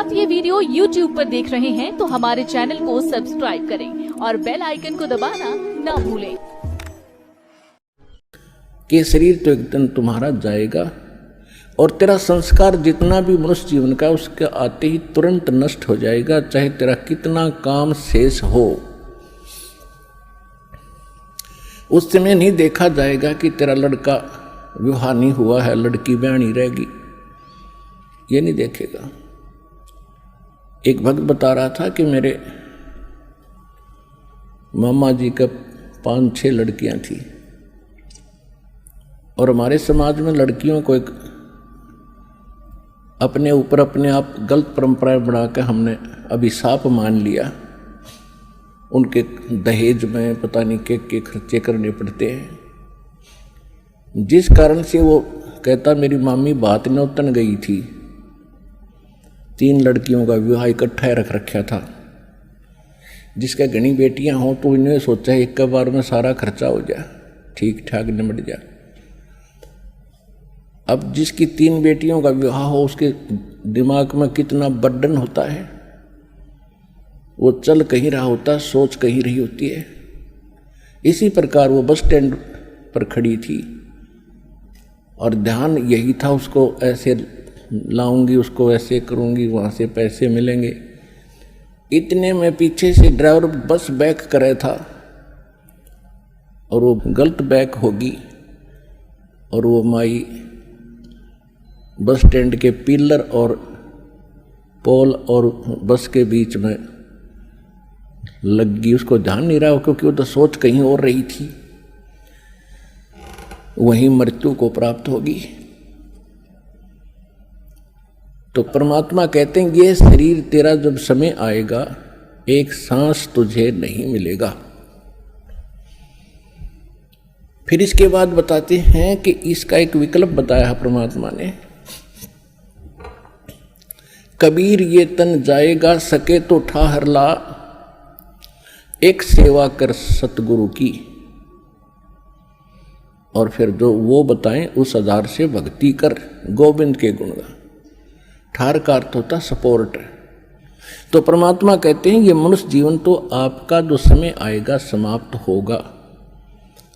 आप ये video YouTube पर देख रहे हैं तो हमारे चैनल को सब्सक्राइब करें और बेल आइकन को दबाना ना भूलें। कि शरीर तो एक दिन तुम्हारा जाएगा और तेरा संस्कार जितना भी मनुष्य जीवन का उसके आते ही तुरंत नष्ट हो जाएगा, चाहे तेरा कितना काम शेष हो। उस समय नहीं देखा जाएगा कि तेरा लड़का विवाह नहीं हुआ है, लड़की ब्याही रहेगी, ये नहीं देखेगा। एक भक्त बता रहा था कि मेरे मामा जी का 5-6 लड़कियां थी और हमारे समाज में लड़कियों को एक अपने ऊपर अपने आप गलत परंपराएं बनाकर हमने अभिशाप मान लिया। उनके दहेज में पता नहीं के खर्चे करने पड़ते हैं, जिस कारण से वो कहता मेरी मामी बात नौतन गई थी, 3 लड़कियों का विवाह इकट्ठा रख रखा था। जिसके घनी बेटियां हों तो इन्होंने सोचा है एक बार में सारा खर्चा हो जाए, ठीक ठाक निपट जाए। अब जिसकी 3 बेटियों का विवाह हो उसके दिमाग में कितना बर्डन होता है, वो चल कहीं रहा होता, सोच कहीं रही होती है। इसी प्रकार वो बस स्टैंड पर खड़ी थी और ध्यान यही था, उसको ऐसे लाऊंगी, उसको ऐसे करूंगी, वहाँ से पैसे मिलेंगे। इतने में पीछे से ड्राइवर बस बैक करे था और वो गलत बैक होगी और वो माई बस स्टैंड के पिलर और पोल और बस के बीच में लग गई। उसको ध्यान नहीं रहा क्योंकि वो तो सोच कहीं और रही थी, वहीं मृत्यु को प्राप्त होगी। तो परमात्मा कहते हैं ये शरीर तेरा जब समय आएगा एक सांस तुझे नहीं मिलेगा। फिर इसके बाद बताते हैं कि इसका एक विकल्प बताया है परमात्मा ने। कबीर ये तन जाएगा सके तो ठाहर ला, एक सेवा कर सतगुरु की। और फिर जो वो बताएं उस आधार से भक्ति कर, गोविंद के गुण गा। ठार का अर्थ होता सपोर्ट। तो परमात्मा कहते हैं ये मनुष्य जीवन तो आपका जो समय आएगा समाप्त होगा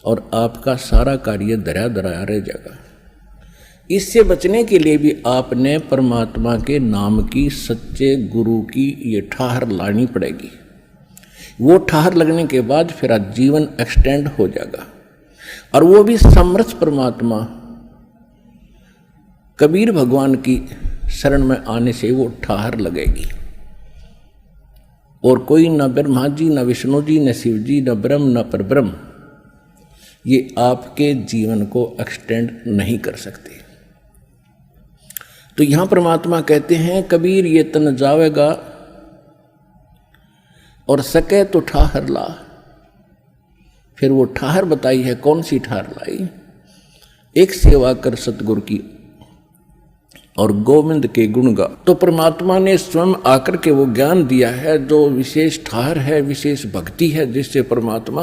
और आपका सारा कार्य दरा दराया रह जाएगा। इससे बचने के लिए भी आपने परमात्मा के नाम की, सच्चे गुरु की ये ठाहर लानी पड़ेगी। वो ठाहर लगने के बाद फिर जीवन एक्सटेंड हो जाएगा और वो भी समर्थ परमात्मा कबीर भगवान की शरण में आने से वो ठाहर लगेगी। और कोई न ब्रह्मा जी, न विष्णु जी, न शिव जी, न ब्रह्म, न परब्रह्म ये आपके जीवन को एक्सटेंड नहीं कर सकते। तो यहां परमात्मा कहते हैं कबीर ये तन जावेगा और सके तो ठाहर ला। फिर वो ठाहर बताई है, कौन सी ठाहर लाई? एक सेवा कर सतगुरु की और गोविंद के गुण गा। तो परमात्मा ने स्वयं आकर के वो ज्ञान दिया है जो विशेष ठाहर है, विशेष भक्ति है, जिससे परमात्मा